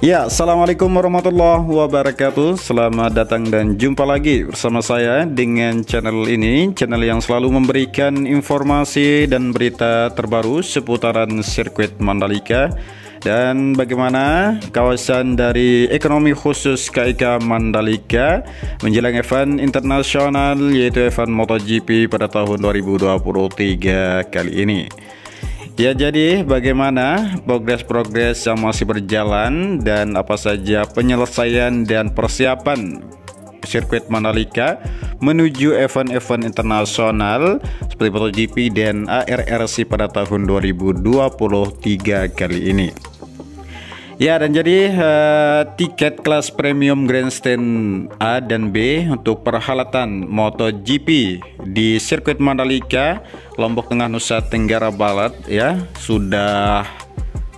Ya, Assalamualaikum warahmatullahi wabarakatuh. Selamat datang dan jumpa lagi bersama saya dengan channel ini, channel yang selalu memberikan informasi dan berita terbaru seputaran sirkuit Mandalika dan bagaimana kawasan dari ekonomi khusus KIK Mandalika menjelang event internasional yaitu event MotoGP pada tahun 2023 kali ini. Ya, jadi bagaimana progres yang masih berjalan dan apa saja penyelesaian dan persiapan sirkuit Mandalika menuju event-event internasional seperti MotoGP dan ARRC pada tahun 2023 kali ini. Ya, dan jadi tiket kelas premium grandstand A dan B untuk perhelatan MotoGP di sirkuit Mandalika, Lombok Tengah, Nusa Tenggara Barat ya sudah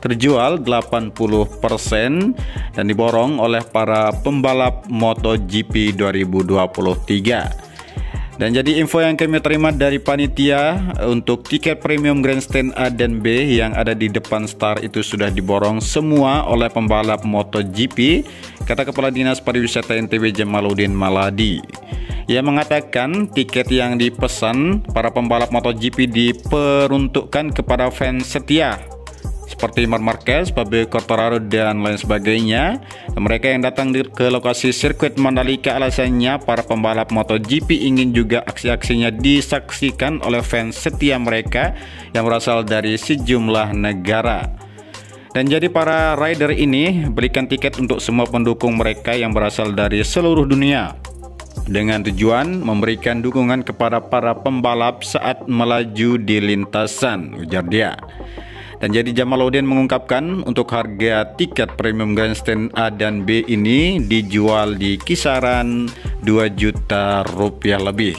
terjual 80% dan diborong oleh para pembalap MotoGP 2023. Dan jadi info yang kami terima dari panitia untuk tiket premium grandstand A dan B yang ada di depan start itu sudah diborong semua oleh pembalap MotoGP, kata Kepala Dinas Pariwisata NTB Jamaluddin Maladi. Ia mengatakan tiket yang dipesan para pembalap MotoGP diperuntukkan kepada fans setia seperti Marc Marquez, Fabio Quartararo dan lain sebagainya. Mereka yang datang ke lokasi sirkuit Mandalika alasannya para pembalap MotoGP ingin juga aksi-aksinya disaksikan oleh fans setia mereka yang berasal dari sejumlah negara. Dan jadi para rider ini belikan tiket untuk semua pendukung mereka yang berasal dari seluruh dunia dengan tujuan memberikan dukungan kepada para pembalap saat melaju di lintasan, ujar dia. Dan jadi Jamaluddin mengungkapkan untuk harga tiket premium grandstand A dan B ini dijual di kisaran 2 juta rupiah lebih.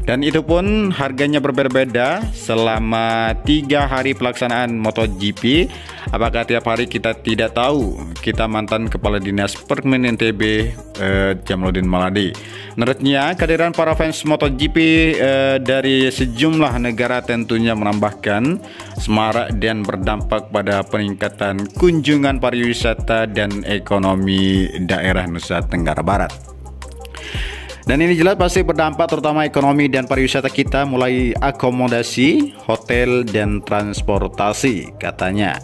Dan itu pun harganya berbeda-beda selama 3 hari pelaksanaan MotoGP. Apakah tiap hari kita tidak tahu? Kita mantan Kepala Dinas Perkemen NTB Jamaluddin Maladi. Menurutnya kehadiran para fans MotoGP dari sejumlah negara tentunya menambahkan semarak dan berdampak pada peningkatan kunjungan pariwisata dan ekonomi daerah Nusa Tenggara Barat. Dan ini jelas pasti berdampak terutama ekonomi dan pariwisata kita, mulai akomodasi, hotel, dan transportasi, katanya.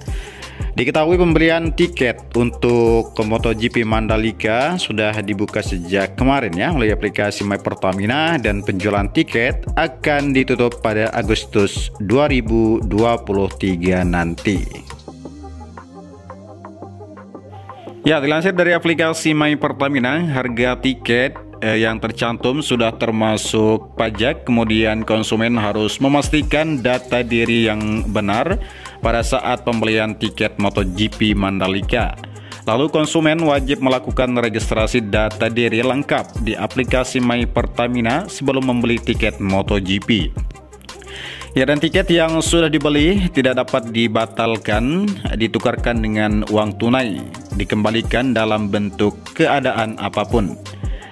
Diketahui pembelian tiket untuk MotoGP Mandalika sudah dibuka sejak kemarin ya melalui aplikasi My Pertamina, dan penjualan tiket akan ditutup pada Agustus 2023 nanti. Ya, dilansir dari aplikasi My Pertamina, harga tiket yang tercantum sudah termasuk pajak. Kemudian konsumen harus memastikan data diri yang benar pada saat pembelian tiket MotoGP Mandalika. Lalu konsumen wajib melakukan registrasi data diri lengkap di aplikasi My Pertamina sebelum membeli tiket MotoGP. Ya, dan tiket yang sudah dibeli tidak dapat dibatalkan, ditukarkan dengan uang tunai, dikembalikan dalam bentuk keadaan apapun.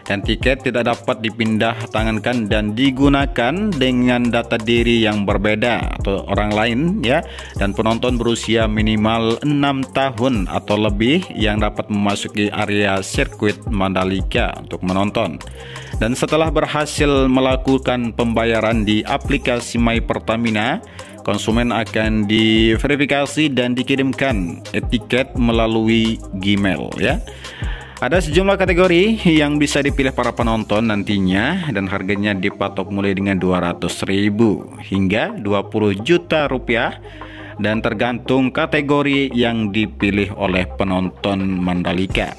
Dan tiket tidak dapat dipindah tangankan dan digunakan dengan data diri yang berbeda atau orang lain ya. Dan penonton berusia minimal 6 tahun atau lebih yang dapat memasuki area sirkuit Mandalika untuk menonton. Dan setelah berhasil melakukan pembayaran di aplikasi My Pertamina, konsumen akan diverifikasi dan dikirimkan tiket melalui Gmail ya. Ada sejumlah kategori yang bisa dipilih para penonton nantinya, dan harganya dipatok mulai dengan 200.000 hingga 20 juta rupiah, dan tergantung kategori yang dipilih oleh penonton Mandalika.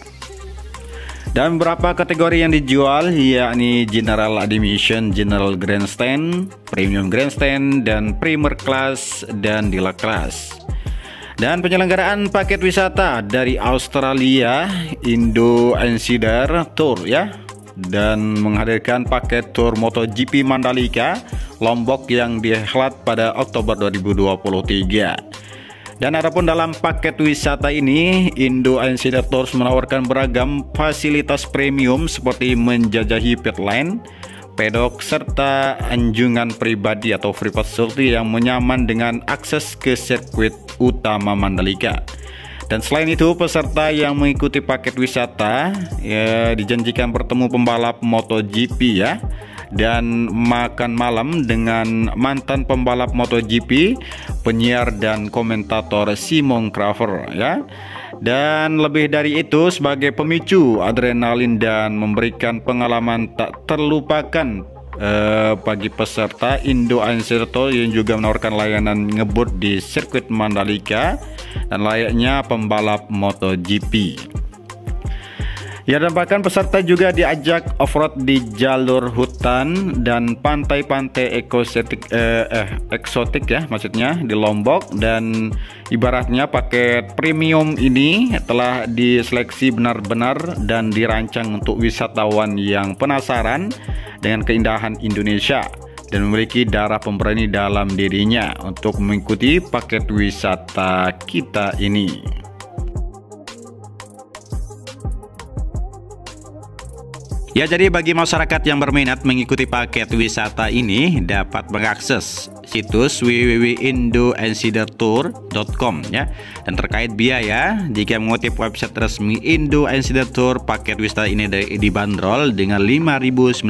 Dan beberapa kategori yang dijual yakni General Admission, General Grandstand, Premium Grandstand, dan Premier Class dan Deluxe Class. Dan penyelenggaraan paket wisata dari Australia, Indo Insider Tour ya, dan menghadirkan paket tour MotoGP Mandalika Lombok yang dihelat pada Oktober 2023. Dan adapun dalam paket wisata ini, Indo Insider Tours menawarkan beragam fasilitas premium seperti menjajahi pit lane, pedok, serta anjungan pribadi atau free facility yang menyaman dengan akses ke sirkuit utama Mandalika. Dan selain itu, peserta yang mengikuti paket wisata ya dijanjikan bertemu pembalap MotoGP ya, dan makan malam dengan mantan pembalap MotoGP, penyiar dan komentator Simon Craver ya. Dan lebih dari itu, sebagai pemicu adrenalin dan memberikan pengalaman tak terlupakan bagi peserta, Indo Answer Tour yang juga menawarkan layanan ngebut di sirkuit Mandalika dan layaknya pembalap MotoGP. Ya, dan bahkan peserta juga diajak off-road di jalur hutan dan pantai-pantai eksotik ya, maksudnya di Lombok. Dan ibaratnya paket premium ini telah diseleksi benar-benar dan dirancang untuk wisatawan yang penasaran dengan keindahan Indonesia dan memiliki darah pemberani dalam dirinya untuk mengikuti paket wisata kita ini. Ya, jadi bagi masyarakat yang berminat mengikuti paket wisata ini dapat mengakses situs www.indoansidertour.com ya. Dan terkait biaya, jika mengutip website resmi Indo Ansider Tour, paket wisata ini dibanderol dengan $5.990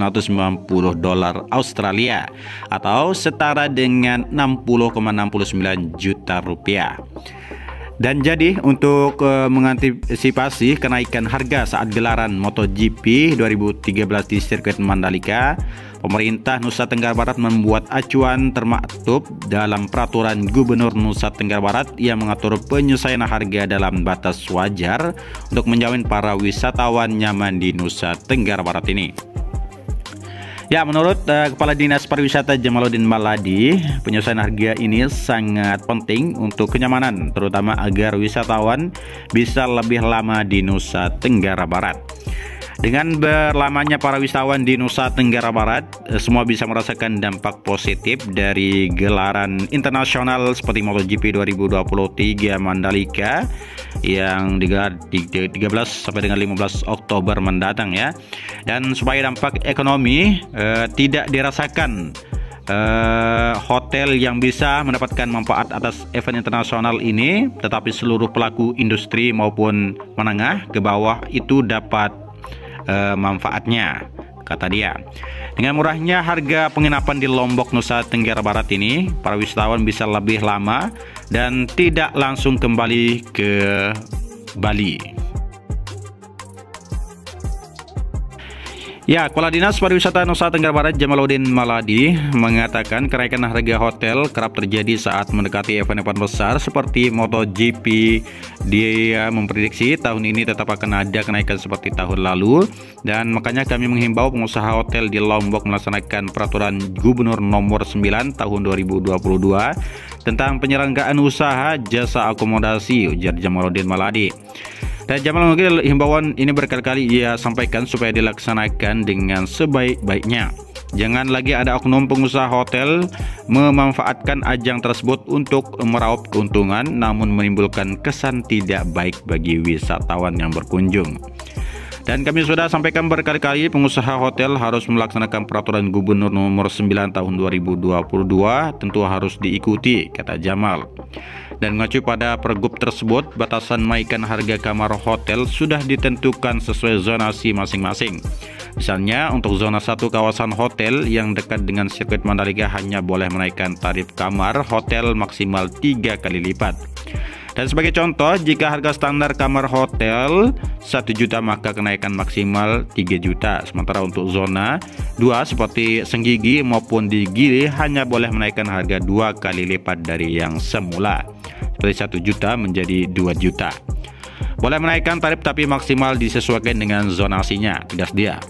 Australia atau setara dengan 60,69 juta rupiah. Dan jadi untuk mengantisipasi kenaikan harga saat gelaran MotoGP 2013 di sirkuit Mandalika, pemerintah Nusa Tenggara Barat membuat acuan termaktub dalam peraturan Gubernur Nusa Tenggara Barat yang mengatur penyesuaian harga dalam batas wajar untuk menjamin para wisatawan nyaman di Nusa Tenggara Barat ini. Ya, menurut Kepala Dinas Pariwisata Jamaluddin Maladi, penyesuaian harga ini sangat penting untuk kenyamanan, terutama agar wisatawan bisa lebih lama di Nusa Tenggara Barat. Dengan berlamanya para wisatawan di Nusa Tenggara Barat, semua bisa merasakan dampak positif dari gelaran internasional seperti MotoGP 2023 Mandalika yang digelar di 13 sampai dengan 15 Oktober mendatang ya. Dan supaya dampak ekonomi tidak dirasakan, hotel yang bisa mendapatkan manfaat atas event internasional ini, tetapi seluruh pelaku industri maupun menengah ke bawah itu dapat manfaatnya, kata dia. Dengan murahnya harga penginapan di Lombok, Nusa Tenggara Barat ini, para wisatawan bisa lebih lama dan tidak langsung kembali ke Bali. Ya, Kepala Dinas Pariwisata Nusa Tenggara Barat Jamaluddin Maladi mengatakan kenaikan harga hotel kerap terjadi saat mendekati event-event besar seperti MotoGP. Dia memprediksi tahun ini tetap akan ada kenaikan seperti tahun lalu, dan makanya kami menghimbau pengusaha hotel di Lombok melaksanakan peraturan Gubernur nomor 9 tahun 2022 tentang penyelenggaraan usaha jasa akomodasi, ujar Jamaluddin Maladi. Dan Jamal mungkin himbauan ini berkali-kali ia sampaikan supaya dilaksanakan dengan sebaik-baiknya. Jangan lagi ada oknum pengusaha hotel memanfaatkan ajang tersebut untuk meraup keuntungan namun menimbulkan kesan tidak baik bagi wisatawan yang berkunjung. Dan kami sudah sampaikan berkali-kali, pengusaha hotel harus melaksanakan peraturan Gubernur nomor 9 tahun 2022, tentu harus diikuti, kata Jamal. Dan mengacu pada pergub tersebut, batasan menaikkan harga kamar hotel sudah ditentukan sesuai zonasi masing-masing. Misalnya untuk zona 1 kawasan hotel yang dekat dengan sirkuit Mandalika hanya boleh menaikkan tarif kamar hotel maksimal 3 kali lipat. Dan sebagai contoh, jika harga standar kamar hotel 1 juta maka kenaikan maksimal 3 juta. Sementara untuk zona 2 seperti Senggigi maupun di Gili hanya boleh menaikkan harga 2 kali lipat dari yang semula, seperti 1 juta menjadi 2 juta. Boleh menaikkan tarif tapi maksimal disesuaikan dengan zonasinya, tegas dia.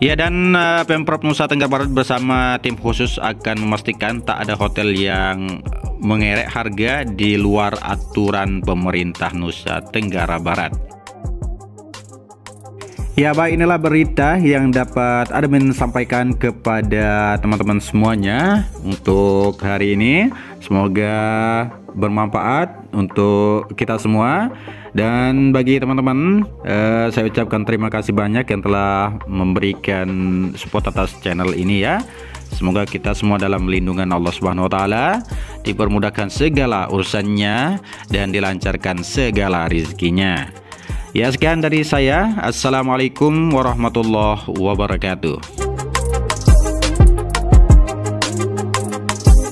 Ya, dan Pemprov Nusa Tenggara Barat bersama tim khusus akan memastikan tak ada hotel yang mengerek harga di luar aturan pemerintah Nusa Tenggara Barat. Ya, baik, inilah berita yang dapat admin sampaikan kepada teman-teman semuanya untuk hari ini. Semoga bermanfaat untuk kita semua. Dan bagi teman-teman, saya ucapkan terima kasih banyak yang telah memberikan support atas channel ini ya. Semoga kita semua dalam lindungan Allah Subhanahu wa taala, dipermudahkan segala urusannya dan dilancarkan segala rezekinya. Ya, sekian dari saya. Assalamualaikum warahmatullahi wabarakatuh.